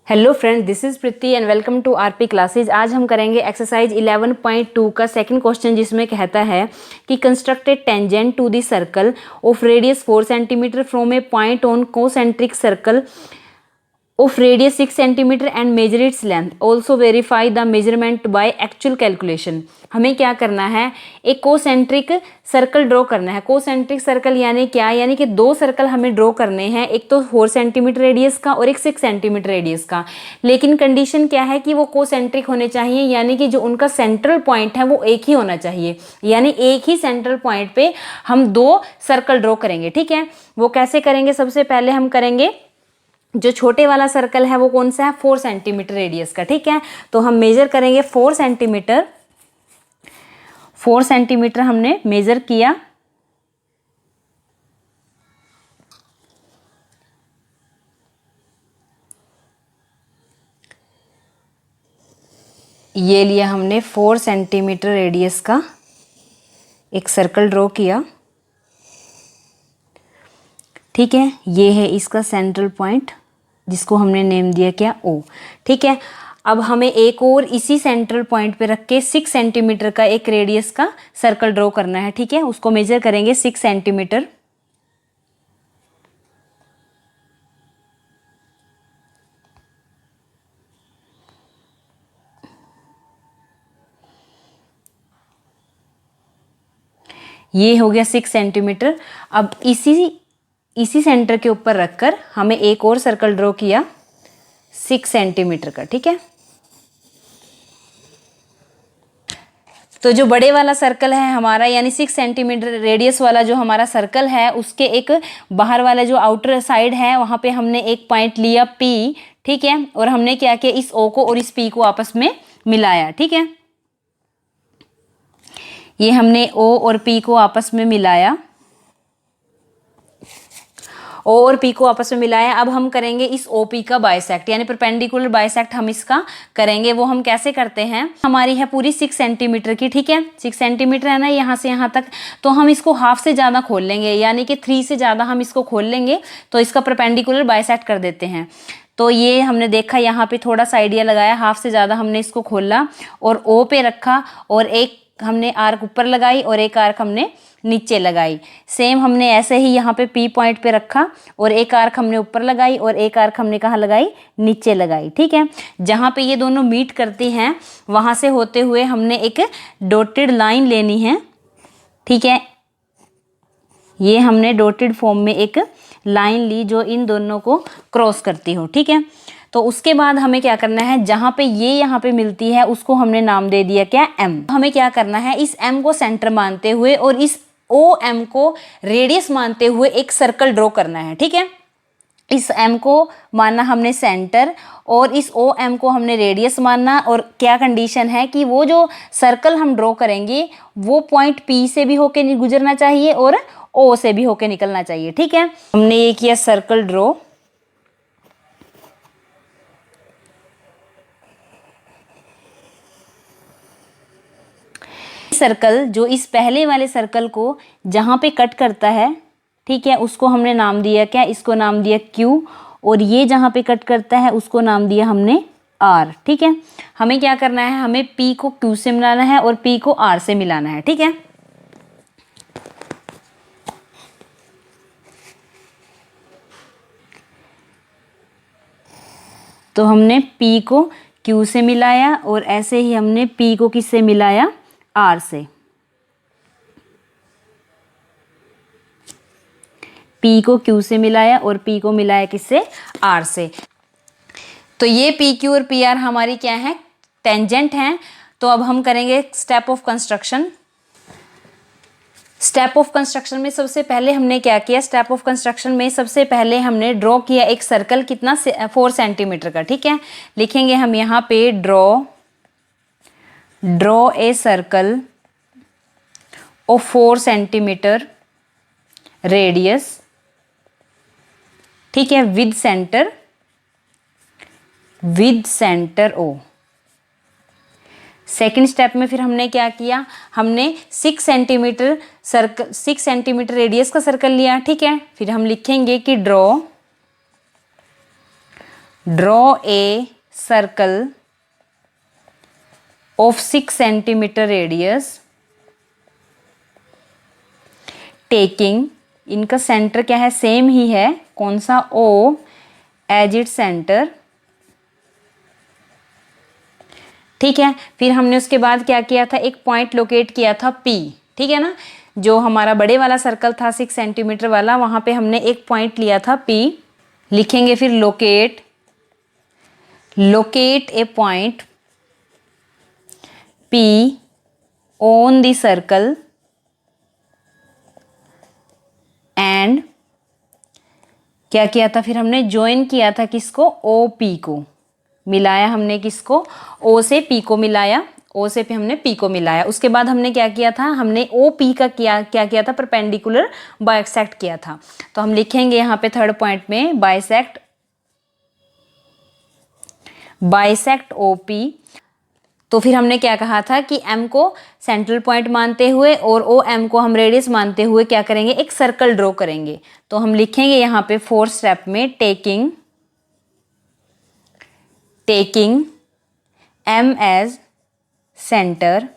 Hello friend, this is Preeti and welcome to RP classes. आज हम करेंगे एक्सरसाइज 11.2 का सेकंड क्वेश्चन, जिसमें कहता है कि constructed tangent to the circle of radius 4 centimetre from a point on concentric circle of radius 6 centimeter and measure its length. Also verify the measurement by actual calculation. हमें क्या करना है, एक कोसेंट्रिक सर्कल ड्रॉ करना है। Concentric circle यानी क्या, यानी कि दो सर्कल हमें ड्रॉ करने हैं, एक तो 4 सेंटीमीटर रेडियस का और एक 6 सेंटीमीटर रेडियस का। लेकिन कंडीशन क्या है कि वो कोसेंट्रिक होने चाहिए, यानी कि जो उनका सेंट्रल पॉइंट है वो एक ही होना चाहिए, यानी एक ही सेंट्रल पॉइंट पे हम दो सर्कल ड्रॉ करेंगे। ठीक है, वो कैसे करेंगे? सबसे पहले हम करेंगे, जो छोटे वाला सर्कल है वो कौन सा है, 4 सेंटीमीटर रेडियस का। ठीक है, तो हम मेजर करेंगे 4 सेंटीमीटर। 4 सेंटीमीटर हमने मेजर किया। ये लिया हमने 4 सेंटीमीटर रेडियस का एक सर्कल ड्रॉ किया। ठीक है, ये है इसका सेंट्रल पॉइंट, जिसको हमने नेम दिया क्या, ओ। ठीक है, अब हमें एक और इसी सेंट्रल पॉइंट पे रख के 6 सेंटीमीटर का एक रेडियस का सर्कल ड्रॉ करना है। ठीक है, उसको मेजर करेंगे 6 सेंटीमीटर। ये हो गया 6 सेंटीमीटर। अब इसी सेंटर के ऊपर रखकर हमें एक और सर्कल ड्रॉ किया 6 सेंटीमीटर का। ठीक है, तो जो बड़े वाला सर्कल है हमारा, यानी 6 सेंटीमीटर रेडियस वाला जो हमारा सर्कल है, उसके एक बाहर वाला जो आउटर साइड है वहां पे हमने एक पॉइंट लिया P। ठीक है, और हमने क्या किया, इस O को और इस P को आपस में मिलाया। ठीक है, ये हमने O और P को आपस में मिलाया, O और P को आपस में मिलाया। अब हम करेंगे इस OP का बाइसेक्ट, यानी परपेंडिकुलर बाइसेक्ट हम इसका करेंगे। वो हम कैसे करते हैं, हमारी है पूरी 6 सेंटीमीटर की। ठीक है, 6 सेंटीमीटर है ना, यहाँ से यहाँ तक, तो हम इसको हाफ से ज़्यादा खोल लेंगे, यानी कि 3 से ज़्यादा हम इसको खोल लेंगे, तो इसका परपेंडिकुलर बाइसेक्ट कर देते हैं। तो ये हमने देखा, यहाँ पे थोड़ा सा आइडिया लगाया, हाफ से ज़्यादा हमने इसको खोला और O पे रखा, और एक हमने आर्क ऊपर लगाई और एक आर्क हमने नीचे लगाई। सेम हमने ऐसे ही यहाँ पे P पॉइंट पे रखा और एक आर्क हमने ऊपर लगाई और एक आर्क हमने कहाँ लगाई, नीचे लगाई। ठीक है, जहाँ पे ये दोनों मीट करती हैं वहाँ से होते हुए हमने एक डॉटेड लाइन लेनी है। ठीक है, ये हमने डॉटेड फॉर्म में एक लाइन ली जो इन दोनों को क्रॉस करती हो। ठीक है, तो उसके बाद हमें क्या करना है, जहाँ पे ये यहाँ पे मिलती है उसको हमने नाम दे दिया क्या, M। हमें क्या करना है, इस M को सेंटर मानते हुए और इस OM को रेडियस मानते हुए एक सर्कल ड्रॉ करना है। ठीक है, इस M को मानना हमने सेंटर और इस OM को हमने रेडियस मानना, और क्या कंडीशन है कि वो जो सर्कल हम ड्रॉ करेंगे वो पॉइंट P से भी होके गुजरना चाहिए और O से भी होके निकलना चाहिए। ठीक है, हमने ये किया सर्कल ड्रॉ। सर्कल जो इस पहले वाले सर्कल को जहाँ पे कट करता है, ठीक है, उसको हमने नाम दिया क्या, इसको नाम दिया Q, और ये जहाँ पे कट करता है उसको नाम दिया हमने R। ठीक है, हमें क्या करना है, हमें P को Q से मिलाना है और P को R से मिलाना है। ठीक है, तो हमने P को Q से मिलाया और ऐसे ही हमने P को किससे मिलाया, R से। P को Q से मिलाया और P को मिलाया किससे, R से। तो ये PQ और PR हमारी क्या है, टेंजेंट हैं। तो अब हम करेंगे step of construction. Step of construction में सबसे पहले हमने क्या किया, स्टेप ऑफ कंस्ट्रक्शन में सबसे पहले हमने ड्रॉ किया एक सर्कल, कितना, 4 सेंटीमीटर का। ठीक है, लिखेंगे हम यहाँ पे draw a circle of 4 centimetre radius. ठीक है, with centre O। Second step में फिर हमने क्या किया, हमने 6 सेंटीमीटर रेडियस का सर्कल लिया। ठीक है, फिर हम लिखेंगे कि draw draw a circle of 6 centimetre radius taking, इनका सेंटर क्या है, सेम ही है, कौन सा, ओ एज इट सेंटर। ठीक है, फिर हमने उसके बाद क्या किया था, एक पॉइंट लोकेट किया था पी। ठीक है ना, जो हमारा बड़े वाला सर्कल था 6 सेंटीमीटर वाला, वहां पे हमने एक पॉइंट लिया था पी। लिखेंगे फिर locate A point P on the circle and क्या किया था, फिर हमने ज्वाइन किया था किसको, ओ पी को मिलाया हमने, किसको, ओ से पी को मिलाया, ओ से हमने पी को मिलाया। उसके बाद हमने क्या किया था, हमने ओ पी का क्या किया था, परपेंडिकुलर बाइसेक्ट किया था। तो हम लिखेंगे यहाँ पे थर्ड पॉइंट में बाइसेक्ट ओ पी। तो फिर हमने क्या कहा था कि m को सेंट्रल पॉइंट मानते हुए और ओ एम को हम रेडियस मानते हुए क्या करेंगे, एक सर्कल ड्रॉ करेंगे। तो हम लिखेंगे यहाँ पे 4th स्टेप में taking m as centre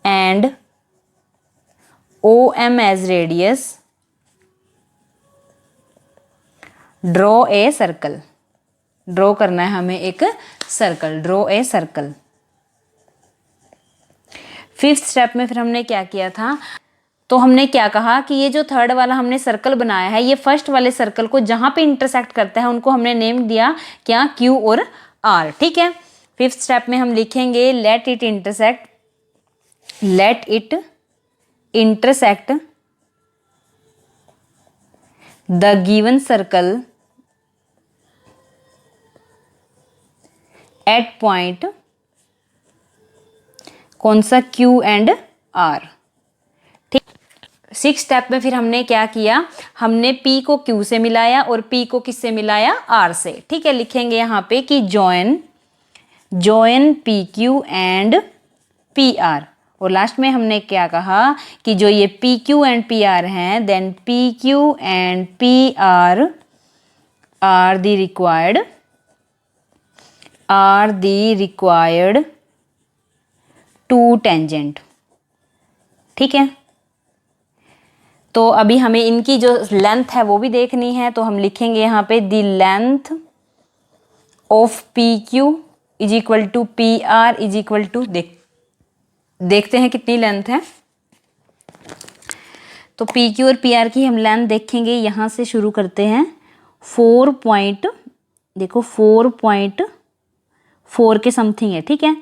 and O M as radius, draw a circle. Draw करना है हमें एक circle, draw a circle. 5th step में फिर हमने क्या किया था, तो हमने क्या कहा कि ये जो थर्ड वाला हमने सर्कल बनाया है, ये फर्स्ट वाले सर्कल को जहां पे इंटरसेक्ट करता है उनको हमने नेम दिया क्या, Q और R। ठीक है, 5th स्टेप में हम लिखेंगे let it intersect the given circle eight point कौन सा, Q एंड R। ठीक, 6th स्टेप में फिर हमने क्या किया, हमने P को Q से मिलाया और P को किससे मिलाया, R से। ठीक है, लिखेंगे यहाँ पे कि जॉइन PQ एंड PR। और लास्ट में हमने क्या कहा कि जो ये PQ एंड PR हैं, then PQ and PR are the required two tangent. ठीक है, तो अभी हमें इनकी जो लेंथ है वो भी देखनी है। तो हम लिखेंगे यहाँ पे the length of PQ is equal to PR is equal to, देखते हैं कितनी लेंथ है। तो PQ और PR की हम लेंथ देखेंगे, यहाँ से शुरू करते हैं। 4.4 के समथिंग है। ठीक है,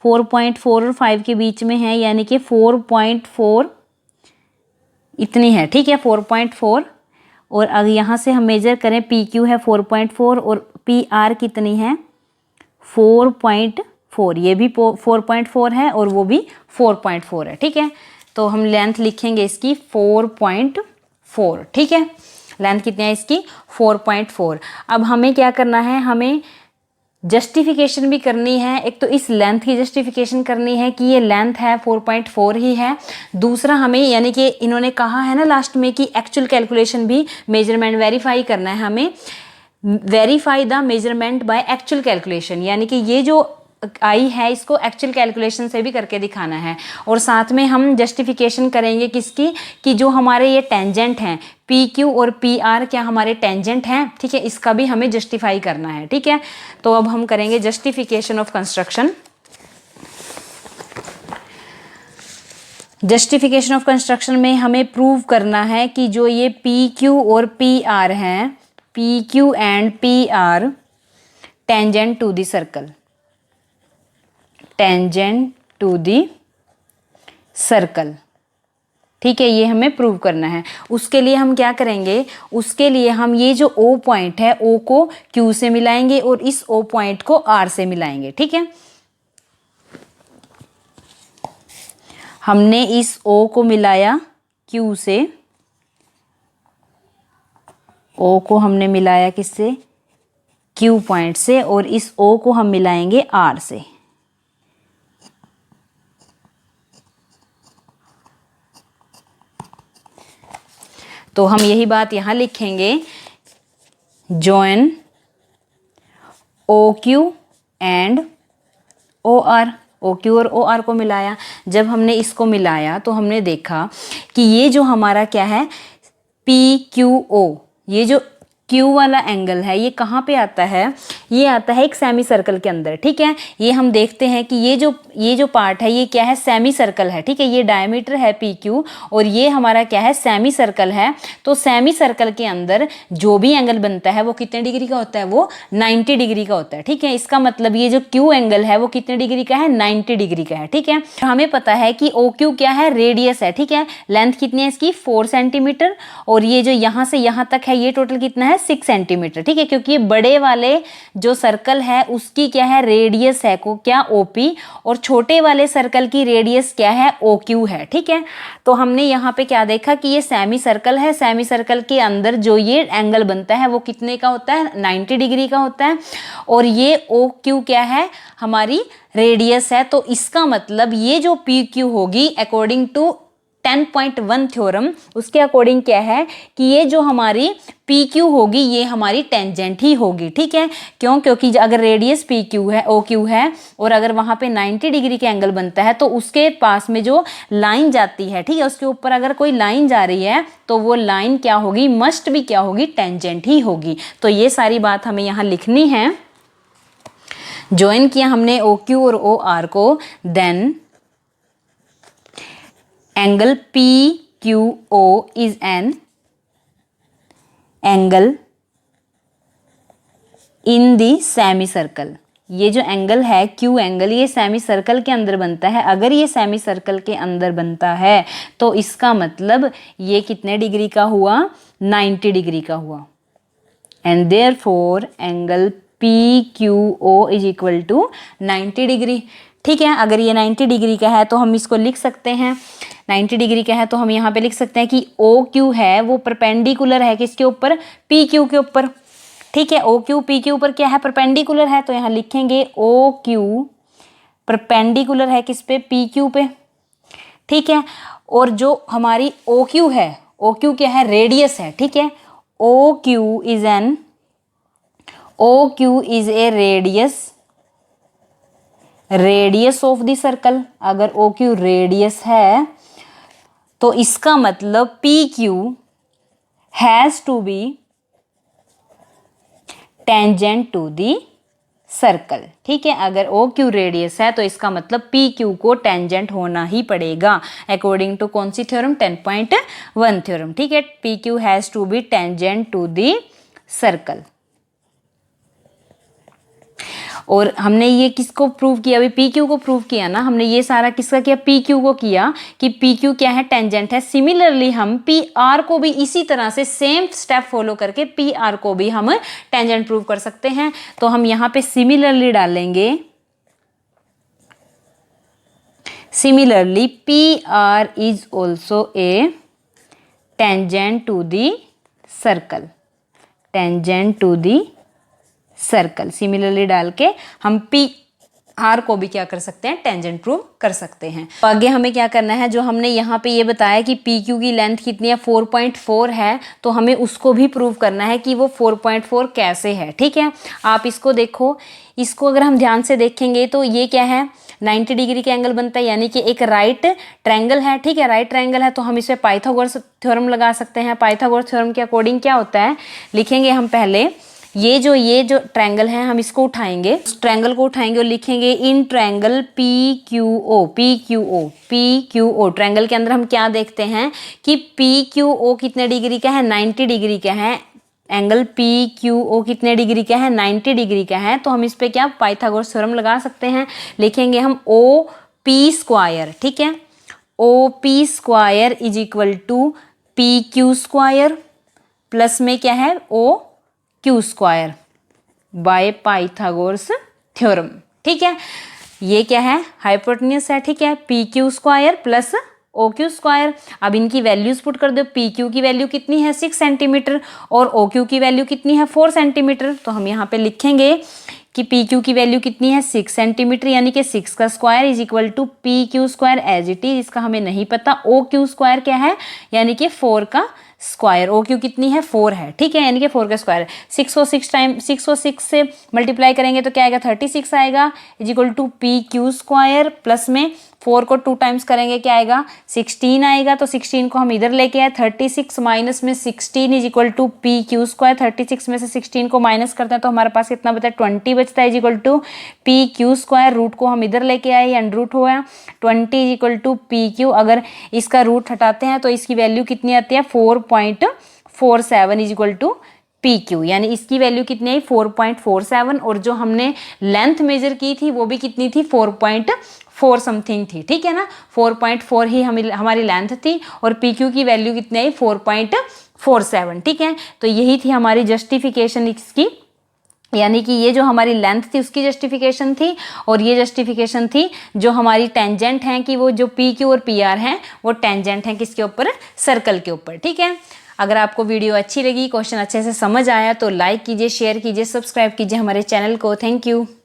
4.4 और 5 के बीच में है, यानी कि 4.4 इतनी है। ठीक है, 4.4। और अगर यहाँ से हम मेजर करें, PQ है 4.4 और PR कितनी है, 4.4। ये भी 4.4 है और वो भी 4.4 है। ठीक है, तो हम लेंथ लिखेंगे इसकी 4.4। ठीक है, लेंथ कितनी है इसकी, 4.4। अब हमें क्या करना है, हमें जस्टिफिकेशन भी करनी है। एक तो इस लेंथ की जस्टिफिकेशन करनी है कि ये लेंथ है 4.4 ही है। दूसरा हमें, यानी कि इन्होंने कहा है ना लास्ट में कि एक्चुअल कैलकुलेशन भी मेजरमेंट वेरीफाई करना है हमें। Verify the measurement by actual calculation, यानी कि ये जो आई है इसको एक्चुअल कैलकुलेशन से भी करके दिखाना है। और साथ में हम जस्टिफिकेशन करेंगे किसकी, कि जो हमारे ये टेंजेंट हैं PQ और PR क्या हमारे टेंजेंट हैं। ठीक है, इसका भी हमें जस्टिफाई करना है। ठीक है, तो अब हम करेंगे justification of construction. Justification of construction में हमें प्रूव करना है कि जो ये PQ और PR हैं, PQ and PR tangent to the circle, tangent to the circle. ठीक है, ये हमें प्रूव करना है। उसके लिए हम क्या करेंगे, उसके लिए हम ये जो O पॉइंट है, O को Q से मिलाएंगे और इस O पॉइंट को R से मिलाएंगे। ठीक है, हमने इस O को मिलाया Q से, O को हमने मिलाया किससे, Q पॉइंट से, और इस O को हम मिलाएंगे R से। तो हम यही बात यहाँ लिखेंगे, join O Q and O R, O Q और ओ आर को मिलाया। जब हमने इसको मिलाया तो हमने देखा कि ये जो हमारा क्या है पी क्यू ओ, ये जो क्यू वाला एंगल है ये कहाँ पे आता है, ये आता है एक सेमी सर्कल के अंदर, ठीक है। ये हम देखते हैं कि ये जो पार्ट है ये क्या है, सेमी सर्कल है, ठीक है। ये डायमीटर है पी क्यू और ये हमारा क्या है, सेमी सर्कल है। तो सेमी सर्कल के अंदर जो भी एंगल बनता है वो कितने डिग्री का होता है, वो 90 डिग्री का होता है, ठीक है। इसका मतलब ये जो क्यू एंगल है वो कितने डिग्री का है, 90 डिग्री का है, ठीक है। हमें पता है कि ओ क्यू क्या है, रेडियस है, ठीक है। लेंथ कितनी है इसकी, 4 सेंटीमीटर, और ये जो यहाँ से यहाँ तक है ये टोटल कितना है, 6 सेंटीमीटर, ठीक है। क्योंकि ये बड़े वाले जो सर्कल है उसकी क्या है, रेडियस है को क्या, ओपी, और छोटे वाले सर्कल की रेडियस क्या है, ओ क्यू है, ठीक है। तो हमने यहाँ पे क्या देखा कि ये सेमी सर्कल है, सेमी सर्कल के अंदर जो ये एंगल बनता है वो कितने का होता है, 90 डिग्री का होता है, और ये ओ क्यू क्या है, हमारी रेडियस है। तो इसका मतलब ये जो पी क्यू होगी अकॉर्डिंग टू 10.1 थ्योरम, उसके अकॉर्डिंग क्या है कि ये जो हमारी पी क्यू होगी ये हमारी टेंजेंट ही होगी, ठीक है। क्यों, क्योंकि अगर रेडियस पी क्यू है, ओ क्यू है, और अगर वहां पे 90 डिग्री का एंगल बनता है तो उसके पास में जो लाइन जाती है, ठीक है, उसके ऊपर अगर कोई लाइन जा रही है तो वो लाइन क्या होगी, मस्ट भी क्या होगी, टेंजेंट ही होगी। तो ये सारी बात हमें यहाँ लिखनी है। ज्वाइन किया हमने ओ क्यू और ओ आर को, then angle PQO is an angle in the semicircle। ये जो एंगल है Q एंगल, ये सेमी सर्कल के अंदर बनता है। अगर ये सेमी सर्कल के अंदर बनता है तो इसका मतलब ये कितने डिग्री का हुआ, 90 डिग्री का हुआ। And therefore angle PQO is equal to 90 degree, ठीक है। अगर ये 90 डिग्री का है तो हम इसको लिख सकते हैं, 90 डिग्री का है तो हम यहाँ पे लिख सकते हैं कि ओ क्यू है वो परपेंडिकुलर है किसके ऊपर, पी क्यू के ऊपर, ठीक है। ओ क्यू पी क्यू ऊपर क्या है, परपेंडिकुलर है। तो यहाँ लिखेंगे ओ क्यू परपेंडिकुलर है किस पे, पी क्यू पे, ठीक है। और जो हमारी ओ क्यू है, ओ क्यू क्या है, रेडियस है, ठीक है। O Q is a radius of the circle. अगर ओ क्यू रेडियस है तो इसका मतलब P Q has to be tangent to the circle, ठीक है। अगर ओ क्यू रेडियस है तो इसका मतलब पी क्यू को टेंजेंट होना ही पड़ेगा अकॉर्डिंग टू कौन सी थ्योरम, 10.1 थ्योरम, ठीक है। P Q has to be tangent to the circle. और हमने ये किसको प्रूव किया, अभी पी क्यू को प्रूव किया ना हमने, ये सारा किसका किया, पी क्यू को किया कि पी क्यू क्या है, टेंजेंट है। सिमिलरली हम पी आर को भी इसी तरह से सेम स्टेप फॉलो करके पी आर को भी हम टेंजेंट प्रूव कर सकते हैं। तो हम यहाँ पे सिमिलरली डालेंगे, similarly P R is also a tangent to the circle, tangent to the circle. Similarly डाल के हम पी आर को भी क्या कर सकते हैं, टेंजेंट प्रूव कर सकते हैं। तो आगे हमें क्या करना है, जो हमने यहाँ पे ये बताया कि पी क्यू की लेंथ कितनी है, 4.4 है, तो हमें उसको भी प्रूव करना है कि वो 4.4 कैसे है, ठीक है। आप इसको देखो, इसको अगर हम ध्यान से देखेंगे तो ये क्या है, 90 डिग्री का एंगल बनता है, यानी कि एक राइट ट्रायंगल है, ठीक है। राइट ट्रायंगल है तो हम इस पे पाइथागोरस थ्योरम लगा सकते हैं। पाइथागोरस थ्योरम के अकॉर्डिंग क्या होता है, लिखेंगे हम पहले ये जो ट्रायंगल है हम इसको उठाएंगे, इस ट्रायंगल को उठाएंगे और लिखेंगे in triangle P Q O. Triangle के अंदर हम क्या देखते हैं कि पी क्यू ओ कितने डिग्री का है, 90 डिग्री का है। एंगल पी क्यू ओ कितने डिग्री का है, 90 डिग्री का है। तो हम इस पे क्या पाइथागोरस थ्योरम लगा सकते हैं। लिखेंगे हम ओ पी स्क्वायर, ठीक है। O P square is equal to P Q square plus में क्या है, O Q square by Pythagoras theorem, ठीक है। ये क्या है, हाइपोटेन्यूज है, ठीक है। P Q square plus O Q square. अब इनकी वैल्यूज पुट कर दो, पी क्यू की वैल्यू कितनी है, 6 सेंटीमीटर, और ओ क्यू की वैल्यू कितनी है, 4 सेंटीमीटर। तो हम यहाँ पे लिखेंगे कि पी क्यू की वैल्यू कितनी है, 6 सेंटीमीटर, यानी कि 6 का square is equal to P Q square as it is, इसका हमें नहीं पता। ओ क्यू स्क्वायर क्या है, यानी कि 4 का स्क्वायर, ओ क्यू कितनी है 4 है, ठीक है, यानी कि 4 का स्क्वायर। 606 से मल्टीप्लाई करेंगे तो क्या आएगा 36 आएगा, is equal to P Q square, plus में 4 को 2 टाइम्स करेंगे क्या आएगा 16 आएगा, तो 16 को हम इधर लेके आए, 36 माइनस में 16 is equal to P Q square. 36 में से 16 को माइनस करते हैं तो हमारे पास कितना बचा है 20 बचता है, is equal to P Q square. Root को हम इधर लेके आए, अंडर रूट हुआ 20 is equal to P Q. अगर इसका रूट हटाते हैं तो इसकी वैल्यू कितनी आती है 4.47 is equal to P Q, यानी इसकी वैल्यू कितनी आई 4.47, और जो हमने लेंथ मेजर की थी वो भी कितनी थी 4.4 समथिंग थी, ठीक है ना, 4.4 ही हमारी लेंथ थी, और पी क्यू की वैल्यू कितनी आई 4.47, ठीक है। तो यही थी हमारी जस्टिफिकेशन इसकी, यानी कि ये जो हमारी लेंथ थी उसकी जस्टिफिकेशन थी, और ये जस्टिफिकेशन थी जो हमारी टेंजेंट हैं कि वो जो पी क्यू और पी आर हैं वो टेंजेंट हैं किसके ऊपर, सर्कल के ऊपर, ठीक है। अगर आपको वीडियो अच्छी लगी, क्वेश्चन अच्छे से समझ आया तो लाइक कीजिए, शेयर कीजिए, सब्सक्राइब कीजिए हमारे चैनल को। Thank you.